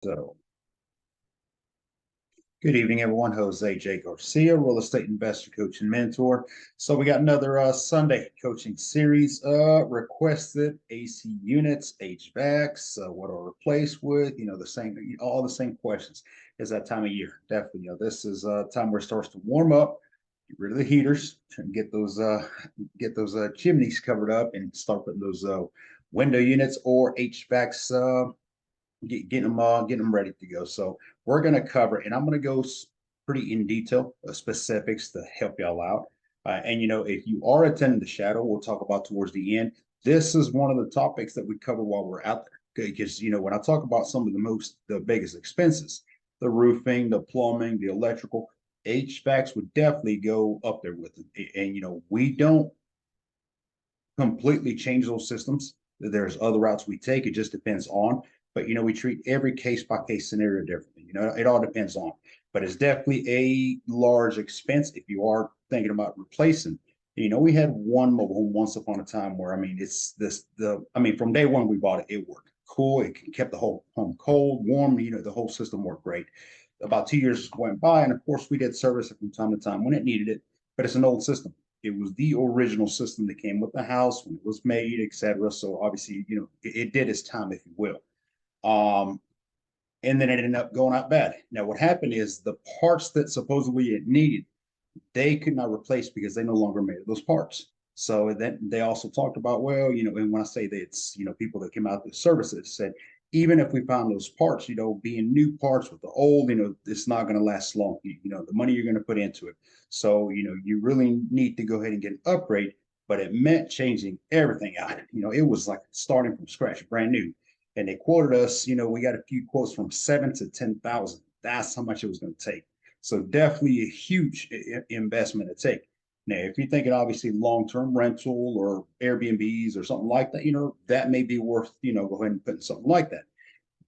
So, good evening, everyone. Jose J. Garcia, real estate investor, coach, and mentor. So, we got another Sunday coaching series. Requested AC units, HVACs, what are replaced with? The same, all the same questions. Is that time of year? Definitely. This is time where it starts to warm up. Get rid of the heaters and get those chimneys covered up, and start putting those window units or HVACs. Getting them ready to go. So we're going to cover, and I'm going to go pretty in detail specifics to help y'all out. And if you are attending the shadow, we'll talk about towards the end. This is one of the topics that we cover while we're out there, because when I talk about some of the biggest expenses, the roofing, the plumbing, the electrical, HVACs would definitely go up there with them. And we don't completely change those systems. There's other routes we take. It just depends on. But we treat every case by case scenario differently. It all depends on. But it's definitely a large expense if you are thinking about replacing. We had one mobile home once upon a time where from day one we bought it, it worked cool. It kept the whole home cold, warm. The whole system worked great. About 2 years went by, and of course we did service it from time to time when it needed it. But it's an old system. It was the original system that came with the house when it was made, etc. So obviously, it did its time, if you will. And then it ended up going out bad. Now, what happened is the parts that supposedly it needed, they could not replace because they no longer made those parts. So then they also talked about, well, and when I say that, it's, people that came out to services said, even if we found those parts, being new parts with the old, it's not going to last long. The money you're going to put into it. So, you really need to go ahead and get an upgrade, but it meant changing everything out. It was like starting from scratch, brand new. And they quoted us, we got a few quotes from 7 to 10,000. That's how much it was going to take. So definitely a huge investment to take. Now, if you're thinking obviously long-term rental or Airbnbs or something like that, that may be worth, go ahead and put something like that.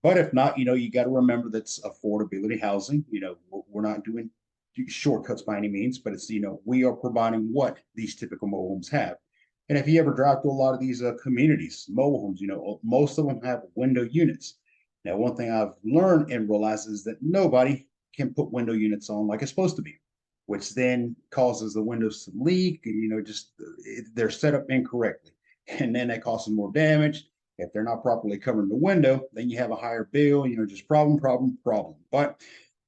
But if not, you got to remember that's affordability housing. We're not doing shortcuts by any means, but it's, we are providing what these typical mobile homes have. And if you ever drive through a lot of these communities, mobile homes, most of them have window units. Now, one thing I've learned and realized is that nobody can put window units on like it's supposed to be, which then causes the windows to leak. They're set up incorrectly. And then that causes more damage. If they're not properly covering the window, then you have a higher bill, just problem. But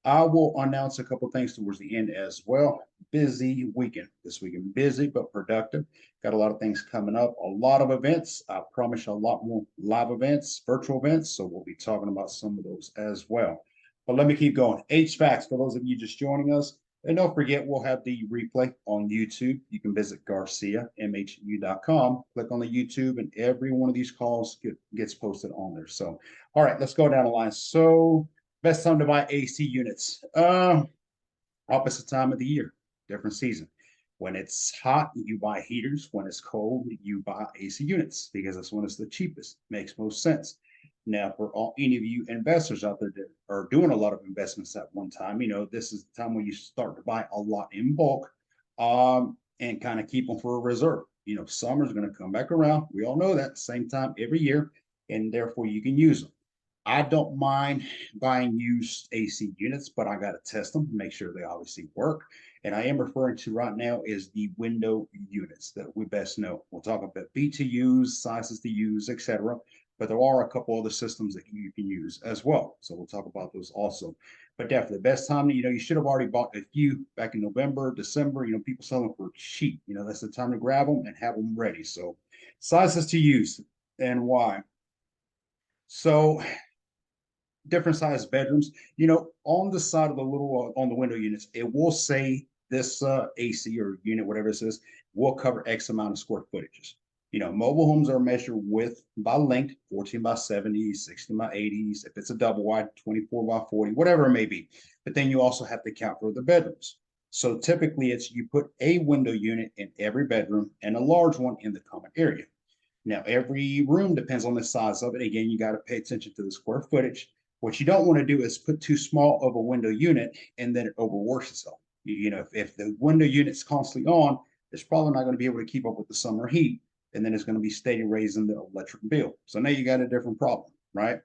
I will announce a couple of things towards the end as well. Busy weekend this weekend, busy but productive. Got a lot of things coming up, a lot of events. I promise you a lot more live events, virtual events. So we'll be talking about some of those as well. But let me keep going. HVACs, for those of you just joining us. And don't forget, we'll have the replay on YouTube. You can visit GarciaMHU.com. Click on the YouTube, and every one of these calls gets posted on there. So, all right, let's go down the line. So, best time to buy AC units. Opposite time of the year, different season. When it's hot, you buy heaters. When it's cold, you buy AC units because that's when it's the cheapest. Makes most sense. Now, for any of you investors out there that are doing a lot of investments at one time, this is the time when you start to buy a lot in bulk and kind of keep them for a reserve. Summer's going to come back around. We all know that, same time every year, and therefore you can use them. I don't mind buying used AC units, but I got to test them, make sure they obviously work. And I am referring to right now is the window units that we best know. We'll talk about BTUs, sizes to use, etc. But there are a couple other systems that you can use as well. So we'll talk about those also. But definitely the best time, you should have already bought a few back in November, December, people selling them for cheap. That's the time to grab them and have them ready. So sizes to use and why. So different size bedrooms, on the side of the little, on the window units, it will say this AC or unit, whatever it says, will cover X amount of square footages. Mobile homes are measured by length, 14 by 70, 16 by 80s. If it's a double wide, 24 by 40, whatever it may be. But then you also have to count for the bedrooms. So typically you put a window unit in every bedroom and a large one in the common area. Now, every room depends on the size of it. Again, you got to pay attention to the square footage. What you don't want to do is put too small of a window unit and then it overworks itself. If the window unit's constantly on, it's probably not going to be able to keep up with the summer heat. And then it's going to be steady raising the electric bill. So now you got a different problem, right?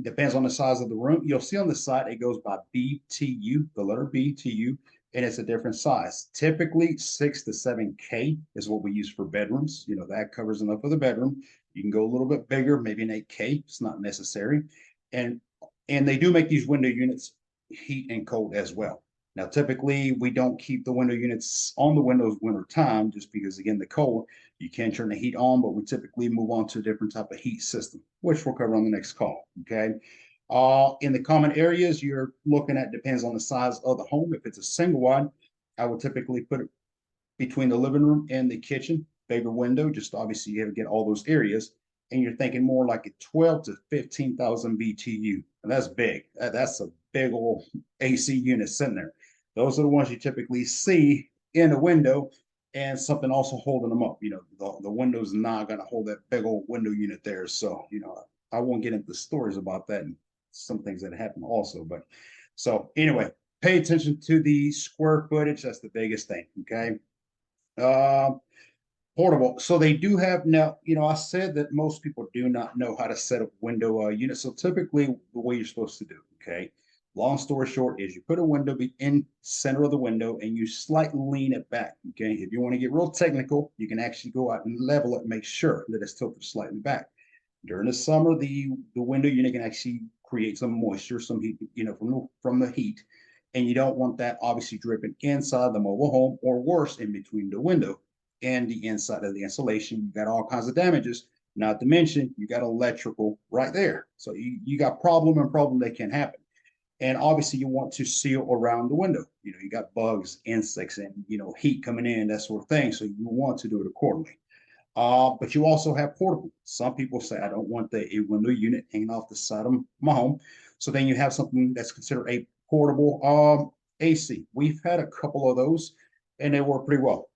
Depends on the size of the room. You'll see on the side it goes by BTU, the letter BTU, and it's a different size. Typically 6 to 7K is what we use for bedrooms. You know, that covers enough of the bedroom. You can go a little bit bigger, maybe an 8K. It's not necessary. And and they do make these window units heat and cold as well. Now, typically we don't keep the window units on the windows winter time just because again the cold, you can't turn the heat on, but we typically move on to a different type of heat system, which we'll cover on the next call. Okay. In the common areas, you're looking at depends on the size of the home. If it's a single wide, I would typically put it between the living room and the kitchen, bigger window, just obviously you have to get all those areas. And you're thinking more like a 12 to 15,000 BTU. And that's big. That's a big old AC unit sitting there. Those are the ones you typically see in a window and something also holding them up. You know, the window's not going to hold that big old window unit there. So, you know, I won't get into stories about that and some things that happen also. But so anyway, pay attention to the square footage. That's the biggest thing. Okay. Uh, Portable. So they do have now, you know, I said that most people do not know how to set up window units. So typically the way you're supposed to do, okay. Long story short is you put a window in center of the window and you slightly lean it back. Okay. If you want to get real technical, you can actually go out and level it and make sure that it's tilted slightly back. During the summer, the window unit can actually create some moisture, some heat, you know, from the heat. And you don't want that obviously dripping inside the mobile home or worse in between the window and the inside of the insulation. You got all kinds of damages, not to mention you got electrical right there. So you got problem that can happen. And obviously you want to seal around the window. You know, you got bugs, insects, and, you know, heat coming in, that sort of thing. So you want to do it accordingly. But you also have portable. Some people say, I don't want a window unit hanging off the side of my home. So then you have something that's considered a portable AC. We've had a couple of those and they work pretty well.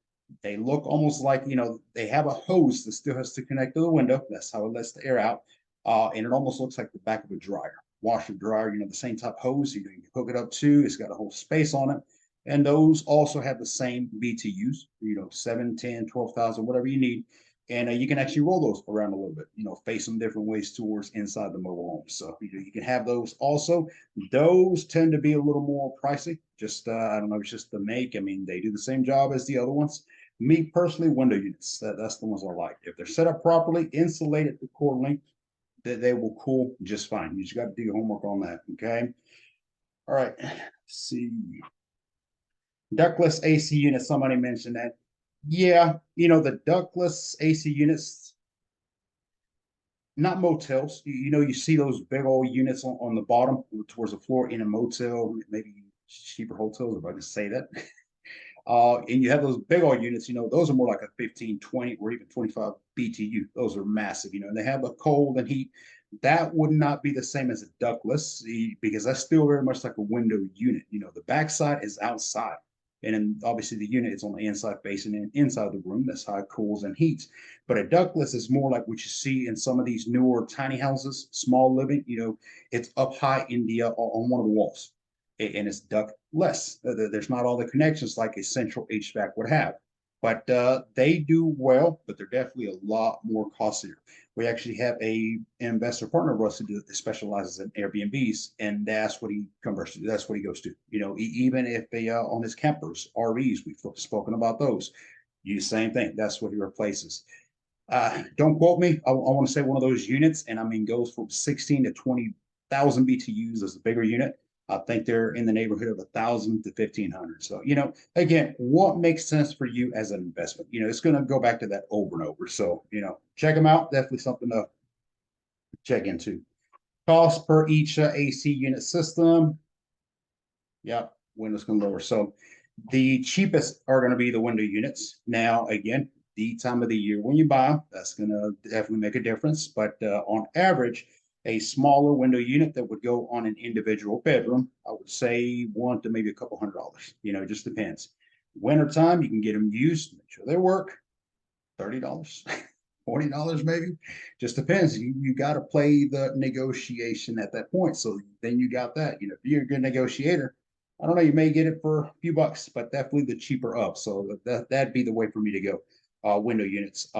They look almost like, you know, they have a hose that still has to connect to the window. That's how it lets the air out. And it almost looks like the back of a dryer, washer dryer, you know, the same type hose. You can hook it up to, it's got a whole space on it. And those also have the same BTUs, you know, 7, 10, 12,000, whatever you need. And you can actually roll those around a little bit, you know, face them different ways towards inside the mobile home. So you can have those also. Those tend to be a little more pricey. Just, I don't know, it's just the make. I mean, they do the same job as the other ones. Me personally, window units, that's the ones I like. If they're set up properly, insulated accordingly, they will cool just fine. You just got to do your homework on that. Okay. All right. Let's see. Ductless AC units, somebody mentioned that. Yeah, you know, the ductless AC units, not motels. You know, you see those big old units on the bottom towards the floor in a motel, maybe cheaper hotels, if I can say that. And you have those big old units, you know, those are more like a 15, 20, or even 25 BTU. Those are massive, you know, and they have the cold and heat. That would not be the same as a ductless because that's still very much like a window unit. You know, the backside is outside. And then obviously the unit is on the inside facing and inside the room. That's how it cools and heats. But a ductless is more like what you see in some of these newer tiny houses, small living. You know, it's up high in the on one of the walls, and it's ductless. There's not all the connections like a central HVAC would have. But they do well, but they're definitely a lot more costlier. We actually have a investor partner of us that specializes in Airbnbs, and that's what he converts to. That's what he goes to. You know, even if they on his campers, RVs, we've spoken about those. Use the same thing. That's what he replaces. Don't quote me. I want to say one of those units, and I mean goes from 16 to 20,000 BTUs as a bigger unit. I think they're in the neighborhood of 1,000 to 1,500. So, you know, again, what makes sense for you as an investment? You know, it's going to go back to that over and over. So, you know, check them out. Definitely something to check into. Cost per each AC unit system. Yep, windows can lower. So the cheapest are going to be the window units. Now, again, the time of the year when you buy them, that's going to definitely make a difference. But on average, a smaller window unit that would go on an individual bedroom, I would say $100 to maybe a couple $100. You know, it just depends. Wintertime, you can get them used, make sure they work. $30, $40 maybe. Just depends. You got to play the negotiation at that point. So then you got that. You know, if you're a good negotiator, I don't know, you may get it for a few bucks, but definitely the cheaper up. So that'd be the way for me to go. Window units.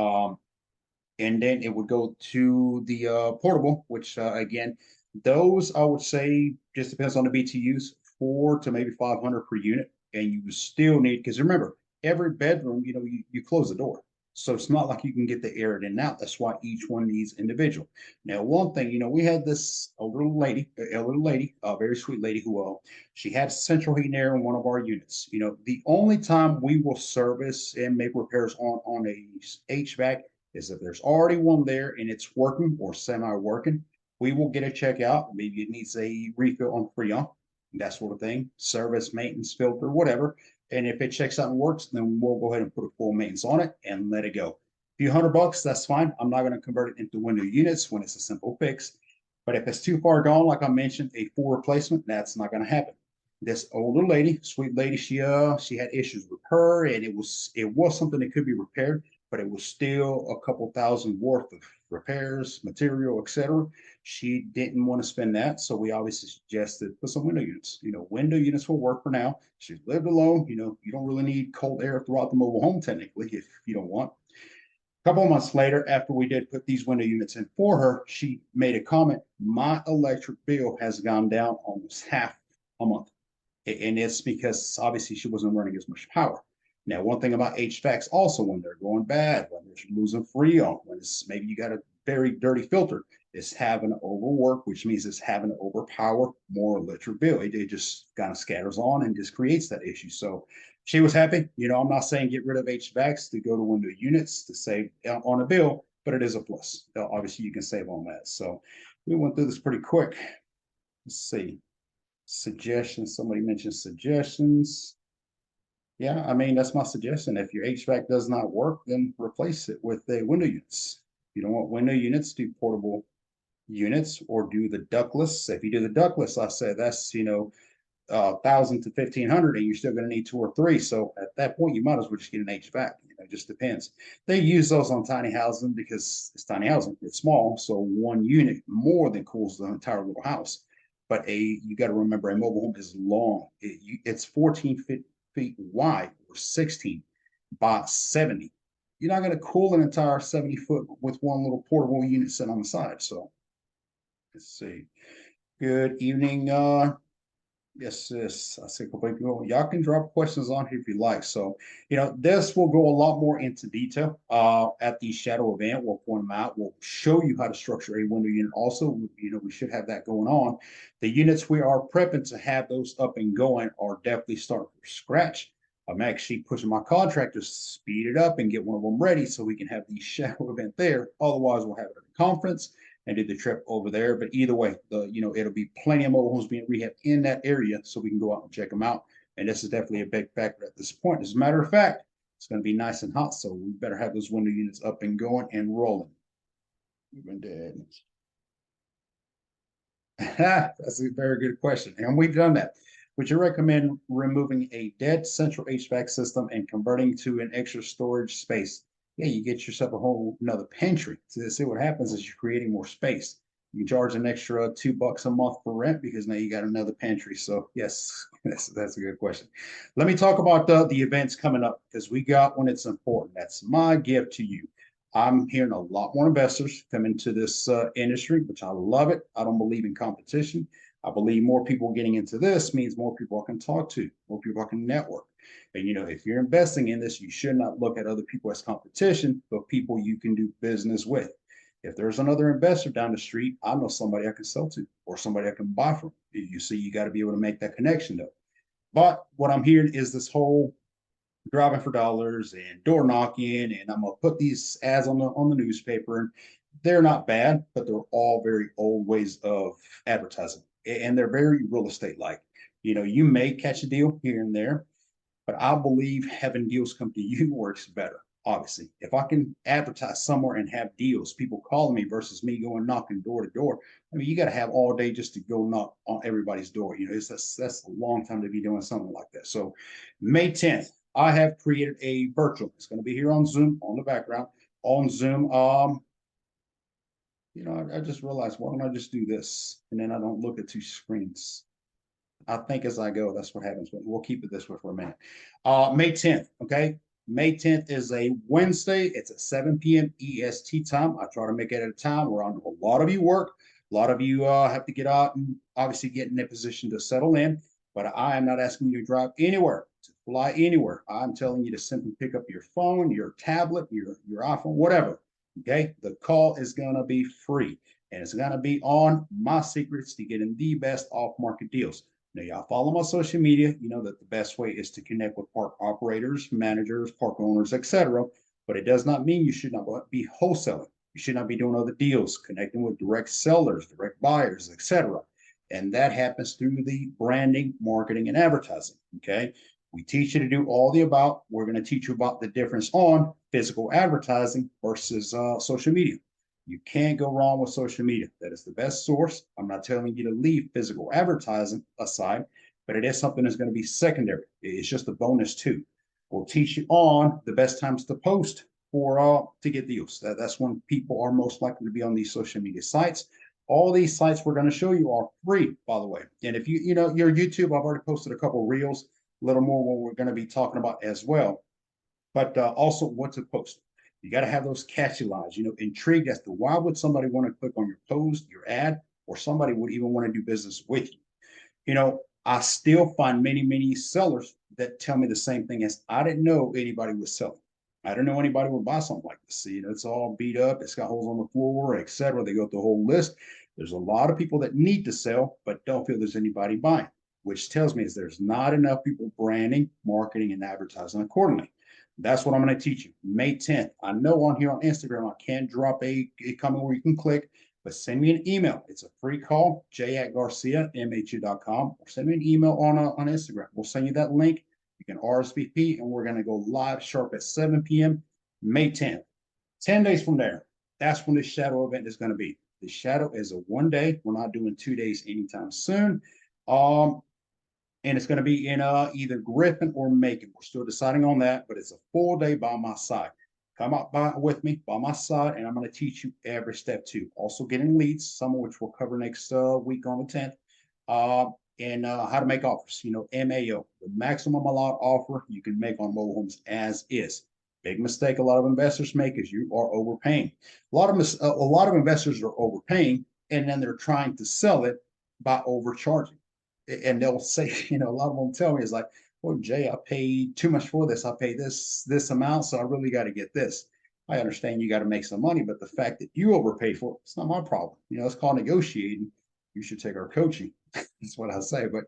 And then it would go to the portable, which again, Those I would say just depends on the BTUs, 4 to maybe 500 per unit. And you still need, because remember, every bedroom, you close the door. So it's not like you can get the air in and out. That's why each one needs individual. Now, one thing, we had this older lady, a very sweet lady who she had central heat and air in one of our units. The only time we will service and make repairs on a HVAC is if there's already one there and it's working or semi-working. We will get a check out. Maybe it needs a refill on Freon, that sort of thing, service, maintenance, filter, whatever. And if it checks out and works, then we'll go ahead and put a full maintenance on it and let it go. A few $100, that's fine. I'm not going to convert it into window units when it's a simple fix. But if it's too far gone, like I mentioned, a full replacement, that's not going to happen. This older lady, sweet lady, she had issues with her, and it was something that could be repaired, but it was still a couple thousand worth of repairs, material, etc. She didn't want to spend that, so we obviously suggested put some window units. Window units will work for now. She lived alone. You don't really need cold air throughout the mobile home technically if you don't want. A couple of months later, after we did put these window units in for her, she made a comment. My electric bill has gone down almost half a month. And it's because obviously she wasn't running as much power. Now, one thing about HVACs also, when they're going bad, when they're losing freon, when it's maybe you got a very dirty filter, it's having to overwork, which means it's having to overpower more electric bill. It just kind of scatters on and just creates that issue. So she was happy. I'm not saying get rid of HVACs to go to window units to save on a bill, but it is a plus. Obviously, you can save on that. So we went through this pretty quick. Let's see. Suggestions. Somebody mentioned suggestions. Yeah, I mean, that's my suggestion. If your HVAC does not work, then replace it with a window units. If you don't want window units, do portable units or do the ductless. If you do the ductless, I said that's 1,000 to 1,500, and you're still going to need two or three. So at that point, you might as well just get an HVAC. It just depends. They use those on tiny housing because it's tiny housing. It's small, so one unit more than cools the entire little house. But you got to remember, a mobile home is long. It's 14 feet wide or 16 by 70. You're not going to cool an entire 70-foot with one little portable unit sitting on the side. So let's see. Good evening. Yes, I see a couple of people. Y'all can drop questions on here if you like. So, this will go a lot more into detail at the shadow event. We'll point them out. We'll show you how to structure a window unit. Also, we should have that going on. The units we are prepping to have those up and going are definitely starting from scratch. I'm actually pushing my contractors to speed it up and get one of them ready so we can have the shadow event there. Otherwise, we'll have it at a conference and did the trip over there. But either way, it'll be plenty of mobile homes being rehabbed in that area, so we can go out and check them out. And this is definitely a big factor at this point. As a matter of fact, it's going to be nice and hot, so we better have those window units up and going and rolling. Even dead. That's a very good question, and we've done that. Would you recommend removing a dead central HVAC system and converting to an extra storage space? Yeah, you get yourself a whole another pantry. So see what happens is you're creating more space. You can charge an extra $2 a month for rent because now you got another pantry. So yes, that's a good question. Let me talk about the events coming up because we got one that's important. That's my gift to you. I'm hearing a lot more investors come into this industry, which I love it. I don't believe in competition. I believe more people getting into this means more people I can talk to, more people I can network. And if you're investing in this, you should not look at other people as competition, but people you can do business with. If there's another investor down the street, I know somebody I can sell to or somebody I can buy from. You see, you got to be able to make that connection though. But what I'm hearing is this whole driving for dollars and door knocking, and I'm gonna put these ads on the newspaper. And they're not bad, but they're all very old ways of advertising, and they're very real estate like. You may catch a deal here and there, but I believe having deals come to you works better. Obviously, if I can advertise somewhere and have deals, people calling me versus me going knocking door to door. I mean, you got to have all day just to go knock on everybody's door. That's a long time to be doing something like that. So, May 10th, I have created a virtual. It's going to be here on Zoom on the background on Zoom. I just realized, why don't I just do this and then I don't look at two screens. I think as I go, that's what happens. But we'll keep it this way for a minute. May 10th, okay? May 10th is a Wednesday. It's at 7 p.m. EST time. I try to make it at a time where I know a lot of you work, a A lot of you have to get out and obviously get in a position to settle in, but I am not asking you to drive anywhere, to fly anywhere. I'm telling you to simply pick up your phone, your tablet, your iPhone, whatever. Okay. The call is going to be free and it's going to be on my secrets to getting the best off market deals. Now, y'all follow my social media. You know that the best way is to connect with park operators, managers, park owners, etc. But it does not mean you should not be wholesaling. You should not be doing other deals, connecting with direct sellers, direct buyers, etc. And that happens through the branding, marketing, and advertising. Okay. We teach you to do all the above. We're going to teach you about the difference on physical advertising versus social media. You can't go wrong with social media. That is the best source. I'm not telling you to leave physical advertising aside, but it is something that's going to be secondary. It's just a bonus too. We'll teach you on the best times to post for to get deals. That's when people are most likely to be on these social media sites. All these sites we're going to show you are free, by the way. And if you know your YouTube, I've already posted a couple of reels, a little more what we're going to be talking about as well. But also what to post. You got to have those catchy lines, intrigued as to why would somebody want to click on your post, your ad, or somebody would even want to do business with you. I still find many sellers that tell me the same thing as I didn't know anybody was selling. I didn't know anybody would buy something like this. It's all beat up. It's got holes on the floor, etc. They go through the whole list. There's a lot of people that need to sell, but don't feel there's anybody buying, which tells me is there's not enough people branding, marketing, and advertising accordingly. That's what I'm going to teach you. May 10th. I know on here on Instagram, I can't drop a comment where you can click, but send me an email. It's a free call, j@garciamhu.com, or send me an email on Instagram. We'll send you that link. You can RSVP, and we're going to go live sharp at 7 p.m. May 10th. 10 days from there, that's when the shadow event is going to be. The shadow is a 1 day. We're not doing 2 days anytime soon. And it's going to be in either Griffin or Macon. We're still deciding on that, but it's a full day by my side. Come out with me by my side, and I'm going to teach you every step too. Also getting leads, some of which we'll cover next week on the 10th, and how to make offers. MAO, the maximum allowed offer you can make on mobile homes as is. Big mistake a lot of investors make is you are overpaying. A lot of investors are overpaying, and then they're trying to sell it by overcharging. And they'll say, a lot of them tell me is like, well, Jay, I paid too much for this. I paid this amount, so I really got to get this. I understand you got to make some money, but the fact that you overpay for it, it's not my problem. It's called negotiating. You should take our coaching. That's what I say. But,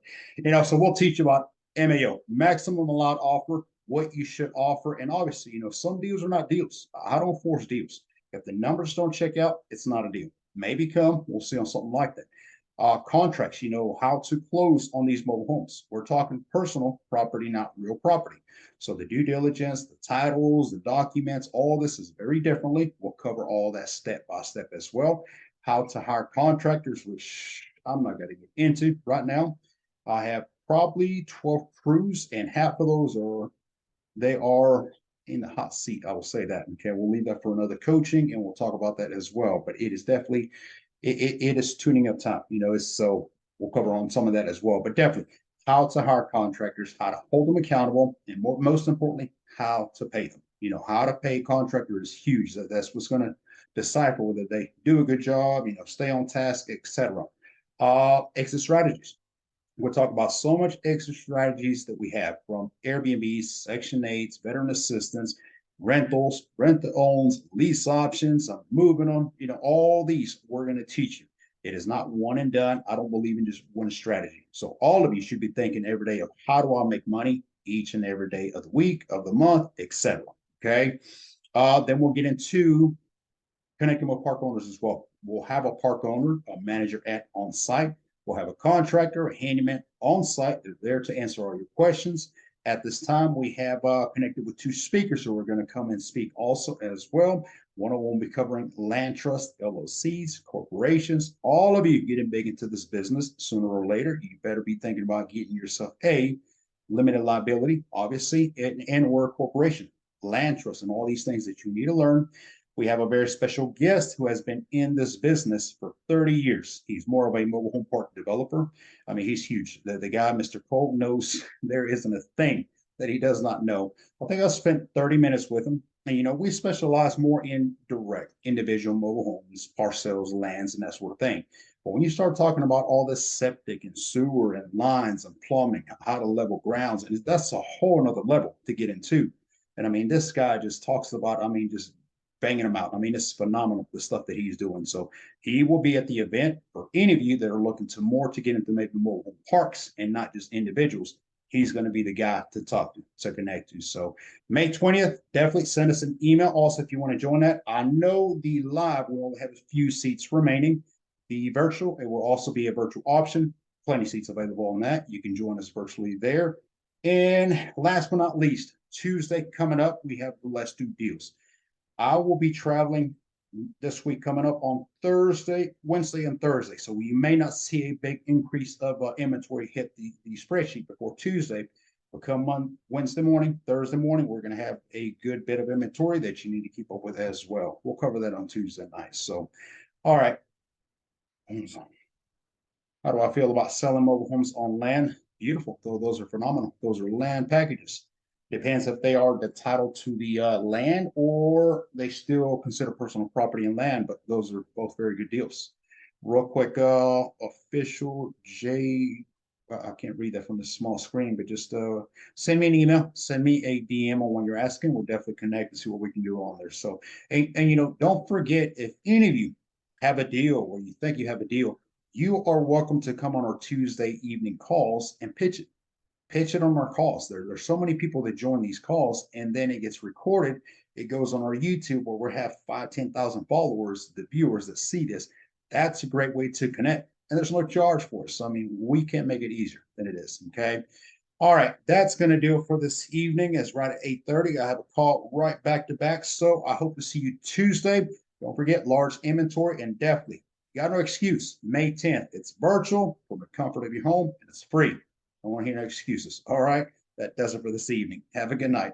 so we'll teach you about MAO, maximum allowed offer, what you should offer. And obviously, some deals are not deals. I don't force deals. If the numbers don't check out, it's not a deal. Maybe we'll see on something like that. Contracts, how to close on these mobile homes. We're talking personal property, not real property. So the due diligence, the titles, the documents, all this is very differently. We'll cover all that step by step as well. How to hire contractors, which I'm not going to get into right now. I have probably 12 crews, and half of those they are in the hot seat. I will say that. Okay, we'll leave that for another coaching, and we'll talk about that as well. But it is definitely it is tuning up time. So we'll cover on some of that as well. But definitely how to hire contractors, how to hold them accountable, and most importantly, how to pay them. How to pay contractors is huge. That's what's going to decipher whether they do a good job, stay on task, etc. Exit strategies. We'll talk about so much exit strategies that we have, from Airbnbs, Section 8s, veteran assistance, rentals, rent-to-owns, lease options, moving them, all these we're going to teach you. It is not one and done. I don't believe in just one strategy. So all of you should be thinking every day of how do I make money each and every day of the week, of the month, etc. Okay. Then we'll get into connecting with park owners as well. We'll have a park owner, a manager on site. We'll have a contractor, a handyman on site. They're there to answer all your questions. At this time, we have connected with 2 speakers who are going to come and speak also as well. One of them will be covering land trust, LLCs, corporations. All of you getting big into this business sooner or later, you better be thinking about getting yourself a limited liability, obviously, and or a corporation, land trust, and all these things that you need to learn. We have a very special guest who has been in this business for 30 years. He's more of a mobile home park developer. I mean, he's huge. The guy, Mr. Cole, knows there isn't a thing that he does not know. I think I spent 30 minutes with him. And we specialize more in direct individual mobile homes, parcels, lands, and that sort of thing. But when you start talking about all this septic and sewer and lines and plumbing, how to level grounds, and that's a whole nother level to get into. And I mean, this guy just talks about, I mean, just banging them out. I mean, it's phenomenal the stuff that he's doing. So he will be at the event for any of you that are looking to more to get into maybe mobile home parks and not just individuals. He's going to be the guy to talk to connect to. So May 20th, definitely send us an email. Also, if you want to join that, I know the live will only have a few seats remaining. The virtual, it will also be a virtual option. Plenty of seats available on that. You can join us virtually there. And last but not least, Tuesday coming up, we have the Let's Do Deals. I will be traveling this week coming up on Thursday, Wednesday, and Thursday. So we may not see a big increase of inventory hit the spreadsheet before Tuesday. But come on Wednesday morning, Thursday morning, we're going to have a good bit of inventory that you need to keep up with as well. We'll cover that on Tuesday night. So, all right. How do I feel about selling mobile homes on land? Beautiful. Those are phenomenal. Those are land packages. Depends if they are the title to the land or they still consider personal property and land, but those are both very good deals. Real quick, official J. I can't read that from the small screen, but just send me an email, send me a DM on when you're asking. We'll definitely connect and see what we can do on there. So, and don't forget if any of you have a deal or you think you have a deal, you are welcome to come on our Tuesday evening calls and pitch it. Pitch it on our calls. There's so many people that join these calls, and then it gets recorded. It goes on our YouTube where we have 5, 10,000 followers, the viewers that see this. That's a great way to connect. And there's no charge for us. So, I mean, we can't make it easier than it is. Okay. All right. That's going to do it for this evening. It's right at 8:30. I have a call right back to back. So I hope to see you Tuesday. Don't forget large inventory and definitely got no excuse. May 10th. It's virtual from the comfort of your home and it's free. I don't want to hear no excuses. All right. That does it for this evening. Have a good night.